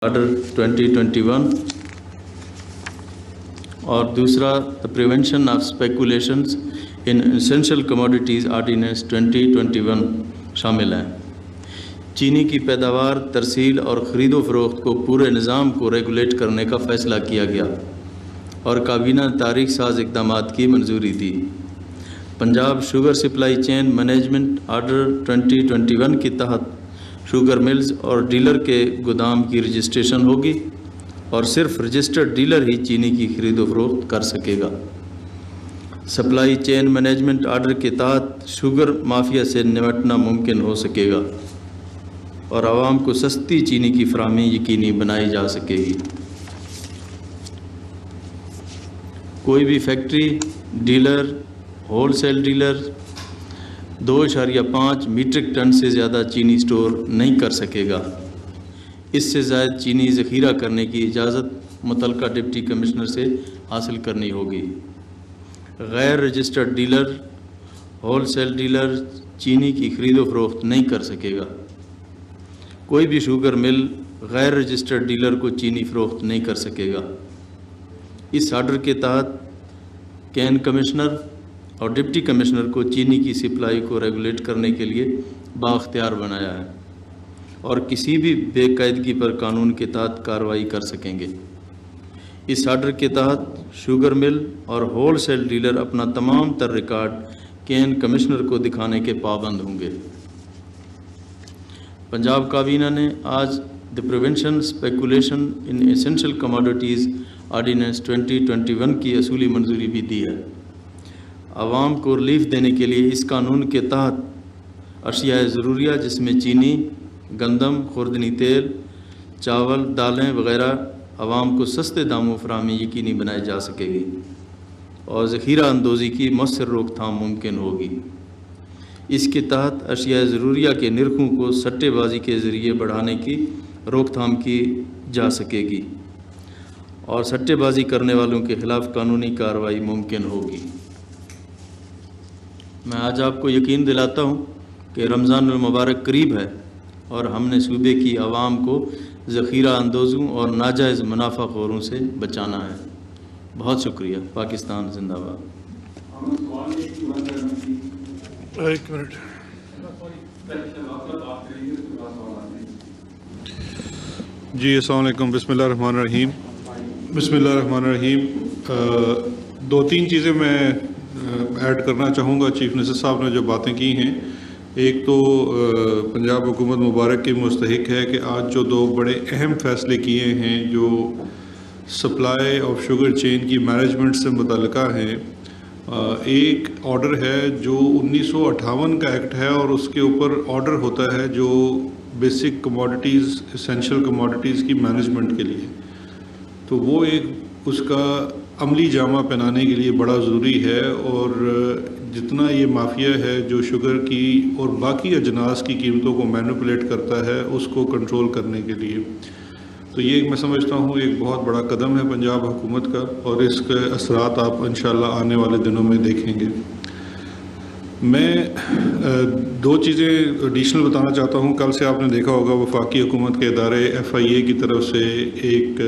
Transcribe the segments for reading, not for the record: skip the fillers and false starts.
Order 2021 اور دوسرا the prevention of speculations in essential commodities ordinance 2021 شامل ہیں۔ چینی کی پیداوار، ترسیل اور خرید و فروخت کو پورے نظام کو ریگولیٹ کرنے کا فیصلہ کیا گیا اور کابینہ نے تاریخ ساز اقدامات کی منظوری دی۔ Punjab sugar supply chain management order 2021 کے تحت شوگر ملز اور ڈیلر کے گودام کی رجسٹریشن ہوگی اور صرف رجسٹرڈ ڈیلر ہی چینی کی خرید و فروخت کر سکے گا۔ سپلائی چین مینجمنٹ آرڈر کے تحت شوگر مافیا سے نمٹنا ممکن ہو سکے گا اور عوام کو سستی چینی کی فراہمی یقینی بنائی جا سکے گی۔ کوئی بھی factory, dealer, wholesale dealer 2.5 metric ton سے زیادہ چینی سٹور نہیں کر سکے گا۔ اس سے زائد چینی ذخیرہ کرنے کی اجازت متعلقہ ڈپٹی کمشنر سے حاصل کرنی ہوگی۔ غیر registered dealer, wholesale dealer چینی کی خرید و فروخت نہیں کر سکے گا۔ کوئی بھی شوگر مل غیر رجسٹرڈ ڈیلر کو چینی فروخت نہیں کر سکے گا۔ اس آرڈر کے تحت کین کمشنر اور ڈپٹی کمشنر کو چینی کی سپلائی کو ریگولیٹ کرنے کے لیے بااختیار بنایا ہے اور کسی بھی بے قاعدگی پر قانون کے تحت کارروائی کر سکیں گے۔ اس آرڈر کے تحت شوگر مل اور ہول سیل ڈیلر اپنا تمام تر ریکارڈ کین کمشنر کو دکھانے کے پابند ہوں گے۔ پنجاب کابینہ نے آج دی پریونشن اسپیکولیشن ان ایسینشل کموڈیٹیز آرڈیننس 2021 کی اصولی منظوری بھی دی ہے۔ عوام کو ریلیف دینے کے لیے اس قانون کے تحت اشیاء ضروریہ جس میں چینی، گندم، خوردنی تیل، چاول، دالیں وغیرہ عوام کو سستے داموں فراہمی یقینی بنائی جا سکے گی اور ذخیرہ اندوزی کی مؤثر روک تھام ممکن ہوگی۔ اس کے تحت اشیاء ضروریہ کے نرخوں کو سٹے بازی کے ذریعے بڑھانے کی روک تھام کی جا سکے گی اور سٹے بازی کرنے والوں کے خلاف قانونی کارروائی ممکن ہوگی۔ میں آج آپ کو یقین دلاتا ہوں کہ رمضان المبارک قریب ہے اور ہم نے صوبے کی عوام کو ذخیرہ اندوزوں اور ناجائز منافع خوروں سے بچانا ہے۔ بہت شکریہ۔ پاکستان زندہ باد۔ ایک منٹ۔ جی السلام علیکم۔ بسم اللہ الرحمن الرحیم۔ بسم اللہ الرحمن الرحیم۔ 2-3 چیزیں میں ایڈ کرنا چاہوں گا۔ چیف منسٹر صاحب نے جو باتیں کی ہیں، ایک تو پنجاب حکومت مبارک کی مستحق ہے کہ آج جو 2 بڑے اہم فیصلے کیے ہیں جو سپلائی آف شوگر چین کی مینجمنٹ سے متعلقہ ہیں۔ ایک آرڈر ہے جو 1958 کا ایکٹ ہے اور اس کے اوپر آرڈر ہوتا ہے جو بیسک کموڈیٹیز، اسینشل کموڈیٹیز کی مینجمنٹ کے لیے، تو وہ ایک اس کا عملی جامہ پہنانے کے لیے بڑا ضروری ہے۔ اور جتنا یہ مافیا ہے جو شوگر کی اور باقی اجناس کی قیمتوں کو مینیپولیٹ کرتا ہے اس کو کنٹرول کرنے کے لیے، تو یہ میں سمجھتا ہوں ایک بہت بڑا قدم ہے پنجاب حکومت کا، اور اس کے اثرات آپ انشاءاللہ آنے والے دنوں میں دیکھیں گے۔ میں 2 چیزیں ایڈیشنل بتانا چاہتا ہوں۔ کل سے آپ نے دیکھا ہوگا وفاقی حکومت کے ادارے FIA کی طرف سے ایک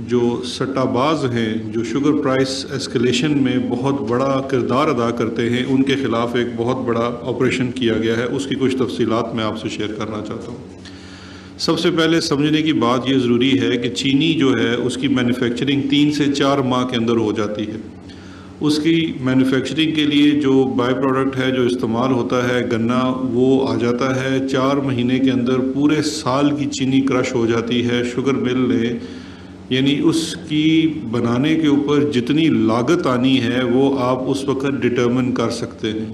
جو سٹہ باز ہیں جو شوگر پرائس ایسکیلیشن میں بہت بڑا کردار ادا کرتے ہیں، ان کے خلاف ایک بہت بڑا آپریشن کیا گیا ہے۔ اس کی کچھ تفصیلات میں آپ سے شیئر کرنا چاہتا ہوں۔ سب سے پہلے سمجھنے کی بات یہ ضروری ہے کہ چینی جو ہے اس کی مینوفیکچرنگ 3 سے 4 ماہ کے اندر ہو جاتی ہے۔ اس کی مینوفیکچرنگ کے لیے جو بائی پروڈکٹ ہے جو استعمال ہوتا ہے گنا، وہ آ جاتا ہے 4 مہینے کے اندر پورے سال کی چینی کرش ہو جاتی ہے شوگر مل نے، یعنی اس کی بنانے کے اوپر جتنی لاگت آنی ہے وہ آپ اس وقت ڈٹرمن کر سکتے ہیں۔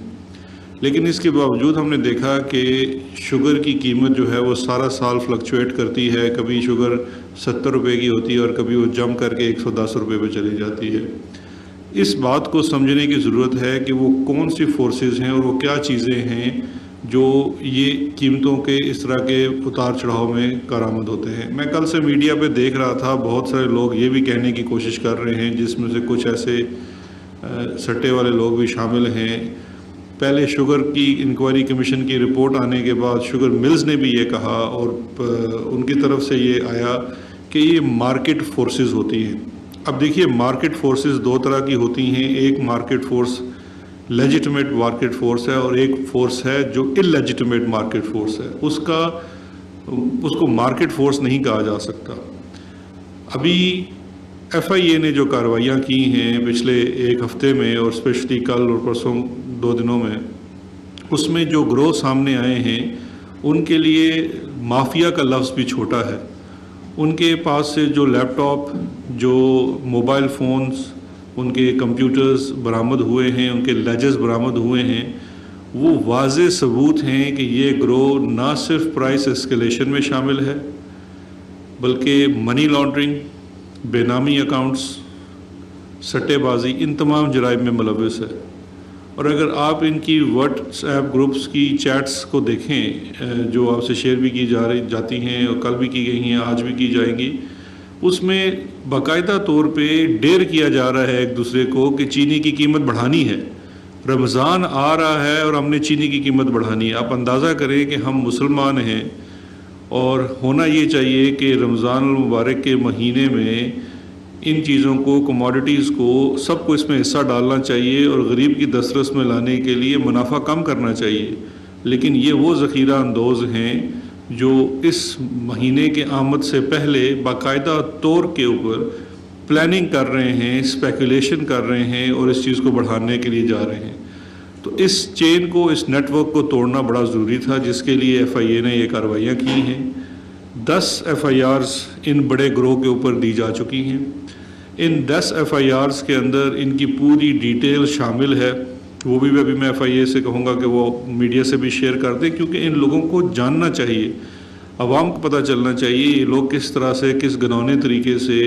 لیکن اس کے باوجود ہم نے دیکھا کہ شوگر کی قیمت جو ہے وہ سارا سال فلکچویٹ کرتی ہے، کبھی شوگر 70 روپے کی ہوتی ہے اور کبھی وہ جم کر کے 110 روپے پہ چلی جاتی ہے۔ اس بات کو سمجھنے کی ضرورت ہے کہ وہ کون سی فورسز ہیں اور وہ کیا چیزیں ہیں جو یہ قیمتوں کے اس طرح کے اتار چڑھاؤ میں کارآمد ہوتے ہیں۔ میں کل سے میڈیا پہ دیکھ رہا تھا، بہت سارے لوگ یہ بھی کہنے کی کوشش کر رہے ہیں، جس میں سے کچھ ایسے سٹے والے لوگ بھی شامل ہیں، پہلے شوگر کی انکوائری کمیشن کی رپورٹ آنے کے بعد شوگر ملز نے بھی یہ کہا اور ان کی طرف سے یہ آیا کہ یہ مارکیٹ فورسز ہوتی ہیں. اب دیکھیے مارکیٹ فورسز دو طرح کی ہوتی ہیں. ایک market force legitimate market force ہے اور ایک فورس ہے جو اللیجیٹمیٹ مارکیٹ فورس ہے. اس کو مارکیٹ فورس نہیں کہا جا سکتا. ابھی ایف آئی اے نے جو کارروائیاں کی ہیں پچھلے ایک ہفتے میں اور اسپیشلی کل اور پرسوں 2 دنوں میں، اس میں جو گروہ سامنے آئے ہیں ان کے لیے مافیا کا لفظ بھی چھوٹا ہے. ان کے پاس سے جو لیپ ٹاپ، جو موبائل فونز، ان کے کمپیوٹرز برآمد ہوئے ہیں، ان کے لیجز برآمد ہوئے ہیں، وہ واضح ثبوت ہیں کہ یہ گروہ نہ صرف پرائس اسکیلیشن میں شامل ہے بلکہ منی لانڈرنگ، بے نامی اکاؤنٹس، سٹے بازی، ان تمام جرائم میں ملوث ہے. اور اگر آپ ان کی واٹس ایپ گروپس کی چیٹس کو دیکھیں جو آپ سے شیئر بھی کی جاتی ہیں اور کل بھی کی گئی ہیں، آج بھی کی جائیں گی، اس میں باقاعدہ طور پہ ڈیر کیا جا رہا ہے ایک دوسرے کو کہ چینی کی قیمت بڑھانی ہے. رمضان آ رہا ہے اور ہم نے چینی کی قیمت بڑھانی ہے. آپ اندازہ کریں کہ ہم مسلمان ہیں اور ہونا یہ چاہیے کہ رمضان المبارک کے مہینے میں ان چیزوں کو، کموڈیٹیز کو، سب کو اس میں حصہ ڈالنا چاہیے اور غریب کی دسترس میں لانے کے لیے منافع کم کرنا چاہیے. لیکن یہ وہ ذخیرہ اندوز ہیں جو اس مہینے کے آمد سے پہلے باقاعدہ طور کے اوپر پلاننگ کر رہے ہیں، اسپیکولیشن کر رہے ہیں اور اس چیز کو بڑھانے کے لیے جا رہے ہیں. تو اس چین کو، اس نیٹ ورک کو توڑنا بڑا ضروری تھا، جس کے لیے ایف آئی اے نے یہ کارروائیاں کی ہیں. 10 ایف آئی آرز ان بڑے گروہ کے اوپر دی جا چکی ہیں. ان 10 ایف آئی آرز کے اندر ان کی پوری ڈیٹیل شامل ہے. وہ بھی ابھی میں ایف آئی اے سے کہوں گا کہ وہ میڈیا سے بھی شیئر کر دیں، کیونکہ ان لوگوں کو جاننا چاہیے، عوام کو پتہ چلنا چاہیے یہ لوگ کس طرح سے، کس گنونے طریقے سے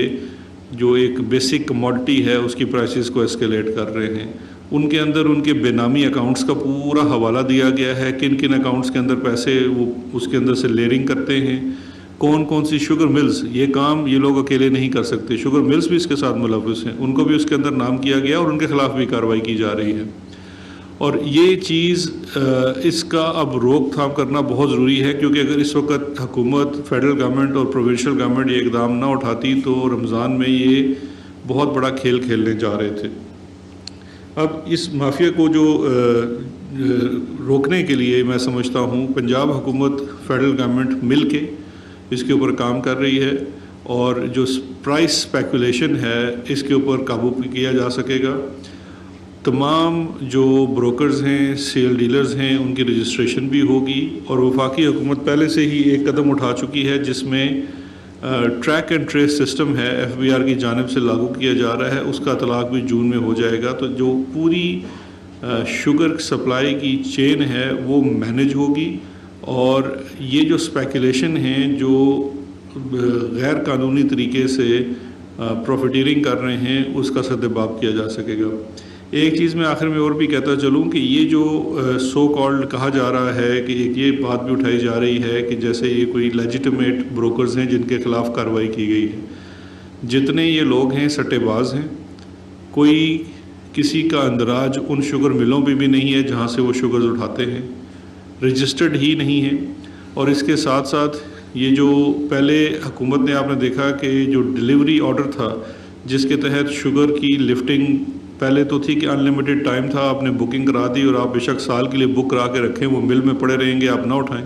جو ایک بیسک کموڈٹی ہے اس کی پرائسز کو اسکیلیٹ کر رہے ہیں. ان کے اندر ان کے بے نامی اکاؤنٹس کا پورا حوالہ دیا گیا ہے، کن کن اکاؤنٹس کے اندر پیسے وہ اس کے اندر سے لیئرنگ کرتے ہیں، کون کون سی شوگر ملز. یہ کام یہ لوگ اکیلے نہیں کر سکتے، شوگر ملز بھی اس کے ساتھ ملوث ہیں، ان کو بھی اس کے اندر نام کیا گیا اور ان کے خلاف بھی کارروائی کی جا رہی ہے. اور یہ چیز اس کا اب روک تھام کرنا بہت ضروری ہے، کیونکہ اگر اس وقت حکومت، فیڈرل گورنمنٹ اور پروونشل گورنمنٹ یہ اقدام نہ اٹھاتی تو رمضان میں یہ بہت بڑا کھیل کھیلنے جا رہے تھے. اب اس مافیا کو جو روکنے کے لیے میں سمجھتا ہوں پنجاب حکومت، فیڈرل گورنمنٹ مل کے اس کے اوپر کام کر رہی ہے، اور جو پرائس اسپیکولیشن ہے اس کے اوپر قابو کیا جا سکے گا. تمام جو بروکرز ہیں، سیل ڈیلرز ہیں، ان کی رجسٹریشن بھی ہوگی. اور وفاقی حکومت پہلے سے ہی ایک قدم اٹھا چکی ہے جس میں ٹریک اینڈ ٹریس سسٹم ہے، ایف بی آر کی جانب سے لاگو کیا جا رہا ہے. اس کا اطلاق بھی جون میں ہو جائے گا. تو جو پوری شوگر سپلائی کی چین ہے وہ مینیج ہوگی، اور یہ جو اسپیکولیشن ہیں جو غیر قانونی طریقے سے پروفیٹیرنگ کر رہے ہیں اس کا سدباب کیا جا سکے گا. ایک چیز میں آخر میں اور بھی کہتا چلوں کہ یہ جو سو کالڈ کہا جا رہا ہے کہ ایک یہ بات بھی اٹھائی جا رہی ہے کہ جیسے یہ کوئی لیجیٹمیٹ بروکرز ہیں جن کے خلاف کارروائی کی گئی ہے. جتنے یہ لوگ ہیں سٹے باز ہیں، کوئی کسی کا اندراج ان شوگر ملوں پہ بھی نہیں ہے جہاں سے وہ شوگرز اٹھاتے ہیں، رجسٹرڈ ہی نہیں ہے. اور اس کے ساتھ ساتھ یہ جو پہلے حکومت نے، آپ نے دیکھا کہ جو ڈیلیوری آرڈر تھا جس کے تحت شوگر کی لفٹنگ پہلے تو تھی کہ ان لمیٹڈ ٹائم تھا، آپ نے بکنگ کرا دی اور آپ بے شک سال کے لیے بک کرا کے رکھیں، وہ مل میں پڑے رہیں گے، آپ نہ اٹھائیں.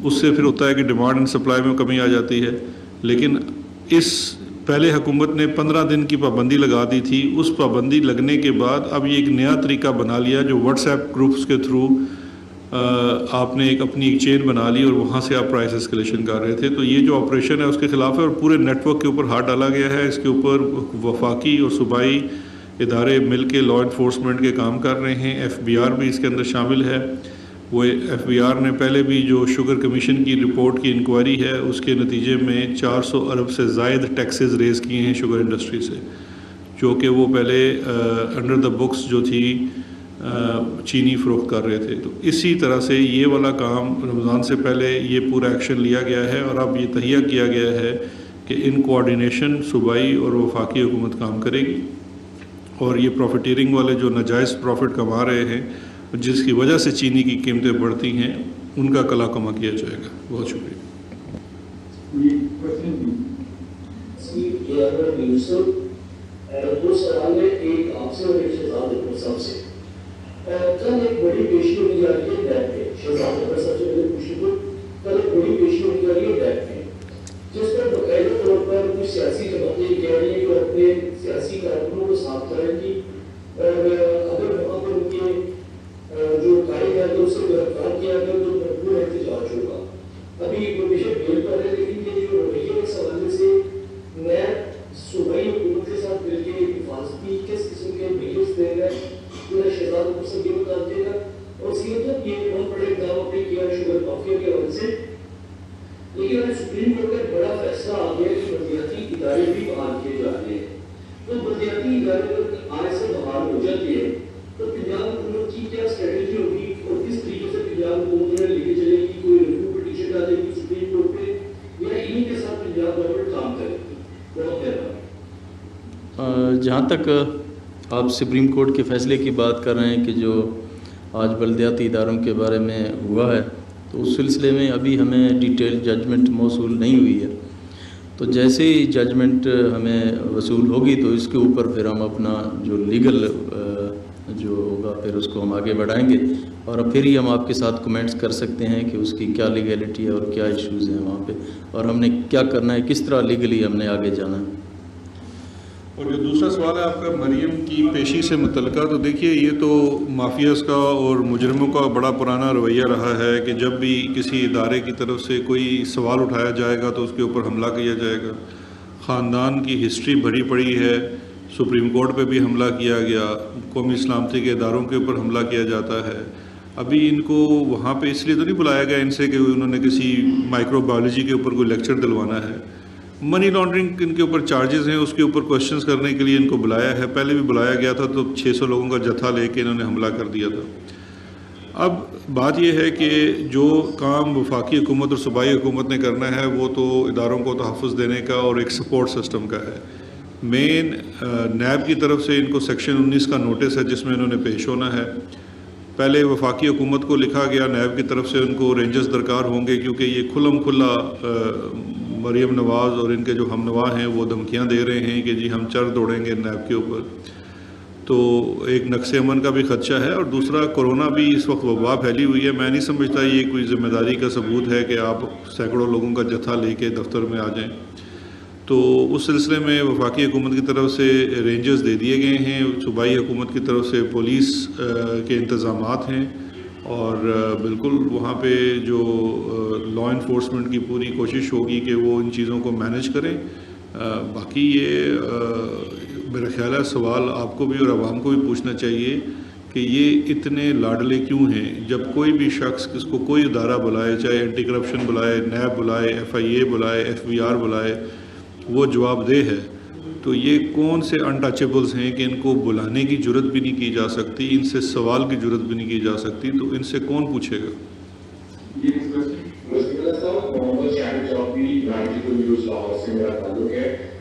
اس سے پھر ہوتا ہے کہ ڈیمانڈ اینڈ سپلائی میں کمی آ جاتی ہے. لیکن اس پہلے حکومت نے 15 دن کی پابندی لگا دی تھی. اس پابندی لگنے کے بعد اب یہ ایک نیا طریقہ بنا لیا جو واٹس ایپ گروپس کے تھرو آپ نے اپنی ایک چین بنا لی اور وہاں سے آپ پرائس اسکیلیشن کر رہے تھے. تو یہ جو آپریشن ہے اس کے خلاف ہے اور پورے نیٹ ورک کے اوپر ہاتھ ڈالا گیا ہے. اس کے اوپر وفاقی اور صوبائی ادارے مل کے لا انفورسمنٹ کے کام کر رہے ہیں. ایف بی آر بھی اس کے اندر شامل ہے. وہ ایف بی آر نے پہلے بھی جو شوگر کمیشن کی رپورٹ کی انکوائری ہے اس کے نتیجے میں 400 ارب سے زائد ٹیکسز ریز کیے ہیں شوگر انڈسٹری سے، جو کہ وہ پہلے انڈر دا بکس جو تھی چینی فروخت کر رہے تھے. تو اسی طرح سے یہ والا کام رمضان سے پہلے یہ پورا ایکشن لیا گیا ہے اور اب یہ تہیہ کیا گیا ہے کہ ان کوآرڈینیشن صوبائی اور وفاقی حکومت کام کرے گی. اور یہ پروفیٹیرنگ والے جو ناجائز پروفٹ کما رہے ہیں جس کی وجہ سے چینی کی قیمتیں بڑھتی ہیں ان کا کلا کما کیا جائے گا. بہت شکریہ. دو سوال ہے, ایک آپ سے اور ایک شہزاد اکبر صاحب سے. کل ایک بڑی پیشی ہونے جا رہی ہے ڈیپ پہ. شہزاد اکبر صاحب سے پہلے پوچھیں تو کل ایک بڑی پیشی ہونے جا رہی ہے ڈیپ پہ, جس پر باقاعدہ طور پر کچھ سیاسی جماعتیں یہ کہہ رہی ہیں کہ اپنے سیاسی کارکنوں کو صاف کریں گی, اور اگر وہاں پر ان کے جو قائد ہے تو اسے گرفتار کیا گیا تو بھرپور احتجاج ہوگا. ابھی وہ بیشک بیل پر ہے, لیکن یہ جو رویے کے حوالے سے نیب صوبائی حکومت کے ساتھ مل کے حفاظتی کس قسم کے میجرز دے رہا ہے, جو ہے شہزاد اکبر صاحب یہ بتا دے گا. اور سیاست یہ بہت بڑے اقدام اپنے کیا شوگر مافیا کے حوالے سے, لیکن آج سپریم کورٹ کا ایک بڑا فیصلہ آ گیا کہ بلدیاتی ادارے بھی بحال کیے جا رہے ہیں. تو بلدیاتی ادارے اگر آج سے بحال ہو جاتے ہیں تو پنجاب حکومت کی کیا اسٹریٹجی ہوگی اور کس طریقے سے پنجاب حکومت لے کے چلے گی؟ کوئی ریویو پٹیشن ڈالے گی سپریم کورٹ پہ یا انہیں کے ساتھ پنجاب گورنمنٹ کام کرے گی؟ بہت مہربانی. جہاں تک آپ سپریم کورٹ کے فیصلے کی بات کر رہے ہیں کہ جو آج بلدیاتی اداروں کے بارے میں ہوا ہے, تو اس سلسلے میں ابھی ہمیں ڈیٹیل ججمنٹ موصول نہیں ہوئی ہے. تو جیسے ہی ججمنٹ ہمیں وصول ہوگی تو اس کے اوپر پھر ہم اپنا جو لیگل جو ہوگا پھر اس کو ہم آگے بڑھائیں گے, اور پھر ہی ہم آپ کے ساتھ کمنٹس کر سکتے ہیں کہ اس کی کیا لیگلٹی ہے اور کیا ایشوز ہیں وہاں پہ, اور ہم نے کیا کرنا ہے, کس طرح لیگلی ہم نے آگے جانا ہے. اور جو دوسرا سوال ہے آپ کا مریم کی پیشی سے متعلقہ, تو دیکھیے یہ تو مافیاز کا اور مجرموں کا بڑا پرانا رویہ رہا ہے کہ جب بھی کسی ادارے کی طرف سے کوئی سوال اٹھایا جائے گا تو اس کے اوپر حملہ کیا جائے گا. خاندان کی ہسٹری بھری پڑی ہے, سپریم کورٹ پہ بھی حملہ کیا گیا, قومی سلامتی کے اداروں کے اوپر حملہ کیا جاتا ہے. ابھی ان کو وہاں پہ اس لیے تو نہیں بلایا گیا ان سے کہ انہوں نے کسی مائکرو بایولوجی کے اوپر کوئی لیکچر دلوانا ہے. منی لانڈرنگ ان کے اوپر چارجز ہیں, اس کے اوپر کوشچنز کرنے کے لیے ان کو بلایا ہے. پہلے بھی بلایا گیا تھا تو 600 لوگوں کا جتھا لے کے انہوں نے حملہ کر دیا تھا. اب بات یہ ہے کہ جو کام وفاقی حکومت اور صوبائی حکومت نے کرنا ہے وہ تو اداروں کو تحفظ دینے کا اور ایک سپورٹ سسٹم کا ہے. مین نیب کی طرف سے ان کو سیکشن 19 کا نوٹس ہے جس میں انہوں نے پیش ہونا ہے. پہلے وفاقی حکومت کو لکھا گیا, نیب کی طرف سے ان کو رینجز درکار ہوں گے کیونکہ یہ کھلم کھلا مریم نواز اور ان کے جو ہم نوا ہیں وہ دھمکیاں دے رہے ہیں کہ جی ہم چر دوڑیں گے نیب کے اوپر. تو ایک نقص امن کا بھی خدشہ ہے, اور دوسرا کورونا بھی اس وقت وبا پھیلی ہوئی ہے. میں نہیں سمجھتا یہ کوئی ذمہ داری کا ثبوت ہے کہ آپ سینکڑوں لوگوں کا جتھا لے کے دفتر میں آ جائیں. تو اس سلسلے میں وفاقی حکومت کی طرف سے رینجز دے دیے گئے ہیں, صوبائی حکومت کی طرف سے پولیس کے انتظامات ہیں, اور بالکل وہاں پہ جو لا انفورسمنٹ کی پوری کوشش ہوگی کہ وہ ان چیزوں کو مینیج کریں. باقی یہ میرا خیال ہے سوال آپ کو بھی اور عوام کو بھی پوچھنا چاہیے کہ یہ اتنے لاڈلے کیوں ہیں. جب کوئی بھی شخص کس کو کوئی ادارہ بلائے, چاہے اینٹی کرپشن بلائے, نیب بلائے, FIA بلائے, FBR بلائے, وہ جواب دہ ہے. تو یہ کون سے انٹچیبلز ہیں کہ ان کو بلانے کی جرت بھی نہیں کی جا سکتی, ان سے سوال کی جرت بھی نہیں کی جا سکتی, تو ان سے کون پوچھے گا؟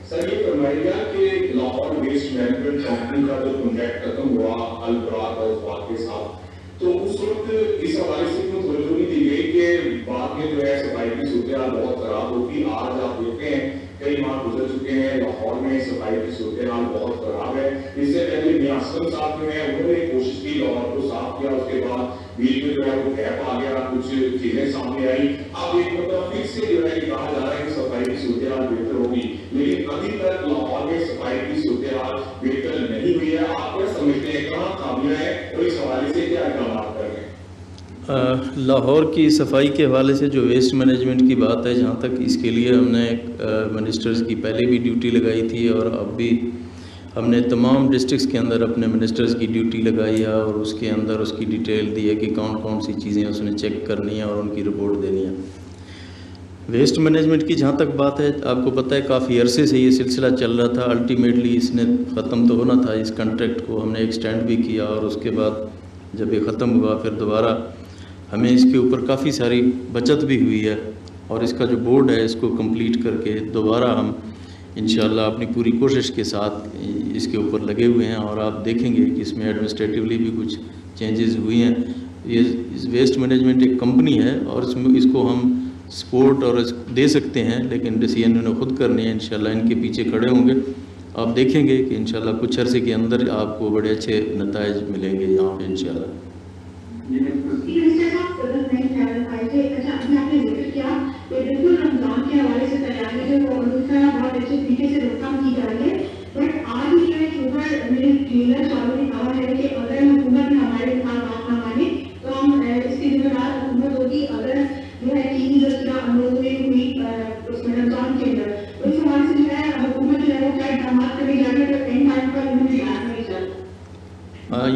سر یہ فرمائیے گا کہ لاہور ویسٹ مینجمنٹ کمپنی کا جو کانٹریکٹ ختم ہوا البراق اور اسباق کے ساتھ, تو اس وقت اس حوالے سے کوئی توجہ نہیں دی گئی کہ بعد میں جو ہے صفائی کی صورتحال بہت خراب ہوتی. آج آپ دیکھتے ہیں کئی ماہ گزر چکے ہیں, لاہور میں صفائی کی صورتحال بہت خراب ہے. اس سے پہلے میاں اسلم صاحب جو ہے انہوں نے کوشش کی لاہور کو صاف کیا, اس کے بعد بیچ میں جو ہے وہ گیپ آ گیا, کچھ چیزیں سامنے آئی. اب ایک مطلب پھر سے جو ہے یہ کہا جا رہا ہے کہ صفائی کی صورتحال بہتر ہوگی, لیکن ابھی تک لاہور میں صفائی کی صورتحال بہتر نہیں ہوئی ہے. آپ کیا سمجھتے ہیں کہاں خامیاں ہیں اور اس حوالے سے کیا اقدامات کر رہے ہیں؟ لاہور کی صفائی کے حوالے سے جو ویسٹ مینجمنٹ کی بات ہے, جہاں تک اس کے لیے ہم نے منسٹرز کی پہلے بھی ڈیوٹی لگائی تھی, اور اب بھی ہم نے تمام ڈسٹرکس کے اندر اپنے منسٹرز کی ڈیوٹی لگائی ہے, اور اس کے اندر اس کی ڈیٹیل دی ہے کہ کون کون سی چیزیں اس نے چیک کرنی ہے اور ان کی رپورٹ دینی ہے. ویسٹ مینجمنٹ کی جہاں تک بات ہے, آپ کو پتہ ہے کافی عرصے سے یہ سلسلہ چل رہا تھا. الٹیمیٹلی اس نے ختم تو ہونا تھا, اس کنٹریکٹ کو ہم نے ایکسٹینڈ بھی کیا, اور اس کے بعد جب یہ ختم ہوا پھر دوبارہ ہمیں اس کے اوپر کافی ساری بچت بھی ہوئی ہے, اور اس کا جو بورڈ ہے اس کو کمپلیٹ کر کے دوبارہ ہم انشاءاللہ اپنی پوری کوشش کے ساتھ اس کے اوپر لگے ہوئے ہیں، اور آپ دیکھیں گے کہ اس میں ایڈمنسٹریٹولی بھی کچھ چینجز ہوئی ہیں. یہ ویسٹ مینجمنٹ ایک کمپنی ہے اور اس کو ہم سپورٹ اور دے سکتے ہیں، لیکن ڈیسیژن انہوں نے خود کرنی ہے. انشاءاللہ ان کے پیچھے کھڑے ہوں گے. آپ دیکھیں گے کہ انشاءاللہ کچھ عرصے کے اندر آپ کو بڑے اچھے نتائج ملیں گے یہاں پہ انشاءاللہ. بالکل رمضان کے حوالے سے تیاری جو ہے اس کا بہت اچھے طریقے سے روک تھام کی جا رہی ہے، بٹ آج جو ہے شوگر میرے ڈیلرس والوں نے کہا ہے کہ اگر حکومت نے ہمارے ساتھ بات نہ مانی تو ہم اس کی ذمہ دار حکومت ہوگی اگر جو ہے چینی زچرہ اندوز میں ہوئی اس میں رمضان کے اندر. اس حوالے سے جو ہے حکومت جو ہے وہ کیا اقدامات کرنے جا رہی ہے تو اینڈ ٹائم پر انہوں نے یاد نہیں چل.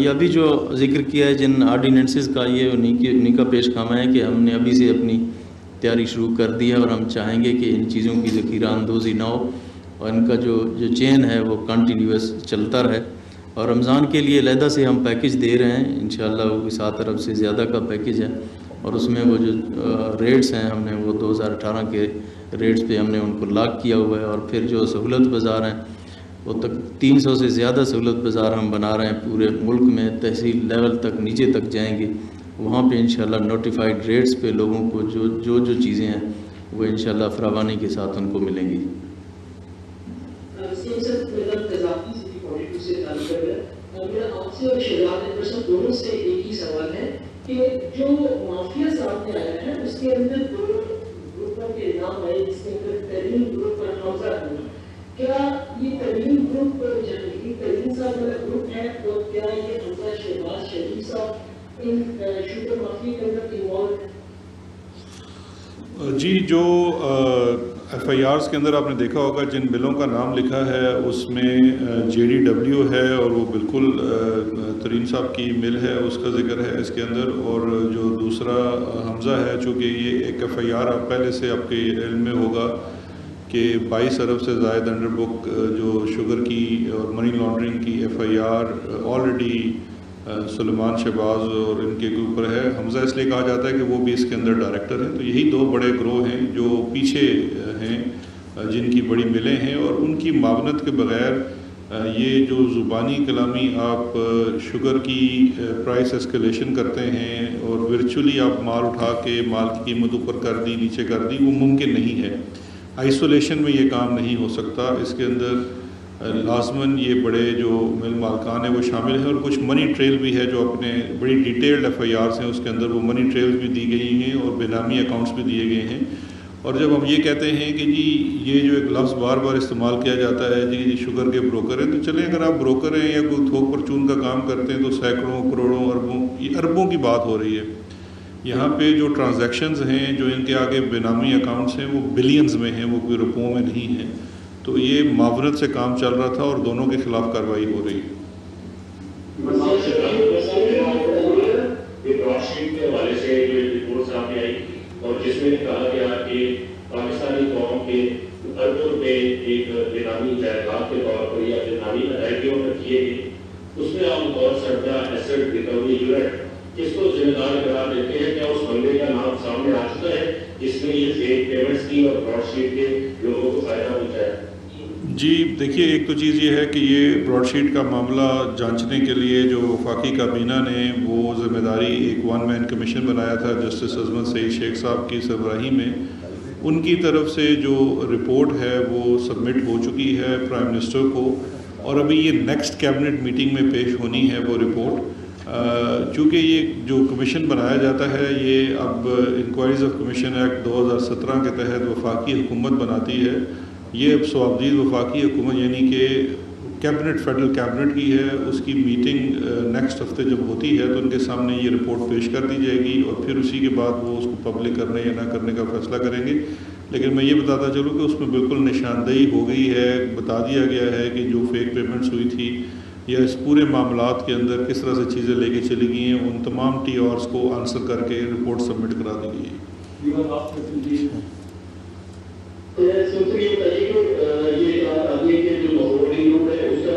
یہ ابھی جو ذکر کیا ہے جن آرڈیننسز کا، یہ انہیں کا پیش خامہ ہے کہ ہم نے ابھی سے اپنی تیاری شروع کر دی ہے، اور ہم چاہیں گے کہ ان چیزوں کی ذخیرہ اندوزی نہ ہو اور ان کا جو چین ہے وہ کنٹینیوس چلتا رہے. اور رمضان کے لیے علیحدہ سے ہم پیکج دے رہے ہیں انشاءاللہ، وہ 7 ارب سے زیادہ کا پیکج ہے، اور اس میں وہ جو ریٹس ہیں ہم نے وہ 2018 کے ریٹس پہ ہم نے ان کو لاک کیا ہوا ہے. اور پھر جو سہولت بازار ہیں وہ تک 300 سے زیادہ سہولت بازار ہم بنا رہے ہیں پورے ملک میں، تحصیل لیول تک نیچے تک جائیں گے. وہاں پہ انشاءاللہ نوٹیفائڈ ریٹس پہ لوگوں کو جو چیزیں ہیں وہ انشاءاللہ فراوانی کے ساتھ ان کو ملیں گی. میرا آپ سے اور شہزاد اکبر صاحب دونوں سے ایک ہی سوال ہے کہ جو مافیا سامنے آیا ہے اس کے اندر 2 گروپوں کے نام آئے، جس کے اندر ترین گروپ اور حمزہ گروپ. کیا یہ ترین گروپ جنگی ترین صاحب والا گروپ ہے، اور کیا یہ حمزہ شہباز شریف صاحب ان شوگر مافیا کے اندر انوالو ہے؟ جی، جو ایف آئی آرز کے اندر آپ نے دیکھا ہوگا جن بلوں کا نام لکھا ہے اس میں JDW ہے، اور وہ بالکل ترین صاحب کی مل ہے، اس کا ذکر ہے اس کے اندر. اور جو دوسرا حمزہ ہے، چونکہ یہ ایک ایف آئی آر آپ پہلے سے آپ کے علم میں ہوگا کہ 22 ارب سے زائد انڈر بک جو شوگر کی اور منی لانڈرنگ کی ایف آئی آر آلریڈی سلیمان شہباز اور ان کے اوپر ہے. حمزہ اس لیے کہا جاتا ہے کہ وہ بھی اس کے اندر ڈائریکٹر ہیں. تو یہی 2 بڑے گروہ ہیں جو پیچھے ہیں، جن کی بڑی ملیں ہیں، اور ان کی معاونت کے بغیر یہ جو زبانی کلامی آپ شوگر کی پرائس اسکیلیشن کرتے ہیں اور ورچولی آپ مال اٹھا کے مال کی قیمت اوپر کر دی نیچے کر دی، وہ ممکن نہیں ہے. آئسولیشن میں یہ کام نہیں ہو سکتا. اس کے اندر لازماً یہ بڑے جو مل مالکان ہیں وہ شامل ہیں، اور کچھ منی ٹریل بھی ہے جو اپنے بڑی ڈیٹیلڈ ایف آئی آرز ہیں، اس کے اندر وہ منی ٹریلز بھی دی گئی ہیں اور بینامی اکاؤنٹس بھی دیے گئے ہیں. اور جب ہم یہ کہتے ہیں کہ جی یہ جو ایک لفظ بار بار استعمال کیا جاتا ہے جی شوگر کے بروکر ہیں، تو چلیں اگر آپ بروکر ہیں یا کوئی تھوک پرچون کا کام کرتے ہیں تو سینکڑوں کروڑوں اربوں کی بات ہو رہی ہے. یہاں پہ جو ٹرانزیکشنز ہیں جو ان کے آگے بینامی اکاؤنٹس ہیں وہ بلینز میں ہیں، وہ کوئی روپوں میں نہیں ہیں. تو یہ معاونت سے کام چل رہا تھا اور دونوں کے خلاف کارروائی ہو رہی ہے. کے حوالے سے جو رپورٹ سامنے آئی اور جس میں کہا گیا کہ پاکستانی قوم کے اربوں روپے ایک بینامی جائیداد کے طور پر یا بینامی ادائیگیوں پر کیے گئے، اس میں آپ بطور سردا ایسٹ ریکوری یونٹ کس کو ذمہ دار قرار دیتے ہیں؟ کیا اس بندے کا نام سامنے آ چکا ہے جس میں یہ فیک پیمنٹس کی اور براڈ شیٹ کے لوگوں کو فائدہ پہنچایا؟ جی دیکھیے، ایک تو چیز یہ ہے کہ یہ براڈ شیٹ کا معاملہ جانچنے کے لیے جو وفاقی کابینہ نے وہ ذمہ داری ایک 1 مین کمیشن بنایا تھا جسٹس عظمت سعید شیخ صاحب کی سربراہی میں. ان کی طرف سے جو رپورٹ ہے وہ سبمٹ ہو چکی ہے پرائم منسٹر کو، اور ابھی یہ نیکسٹ کیبنٹ میٹنگ میں پیش ہونی ہے وہ رپورٹ. چونکہ یہ جو کمیشن بنایا جاتا ہے یہ اب انکوائریز آف کمیشن ایکٹ 2017 کے تحت وفاقی حکومت بناتی ہے. یہ اب صوابدید وفاقی حکومت یعنی کہ کیبنٹ فیڈرل کیبنٹ کی ہے، اس کی میٹنگ نیکسٹ ہفتے جب ہوتی ہے تو ان کے سامنے یہ رپورٹ پیش کر دی جائے گی، اور پھر اسی کے بعد وہ اس کو پبلک کرنے یا نہ کرنے کا فیصلہ کریں گے. لیکن میں یہ بتاتا چلوں کہ اس میں بالکل نشاندہی ہو گئی ہے، بتا دیا گیا ہے کہ جو فیک پیمنٹس ہوئی تھی یا اس پورے معاملات کے اندر کس طرح سے چیزیں لے کے چلی گئی ہیں، ان تمام ٹی آرز کو آنسر کر کے رپورٹ سبمٹ کرا دی گئی ہے. یہ بتائیے کہ یہ آگے کے جو ہولڈنگ گروپ ہے اس کا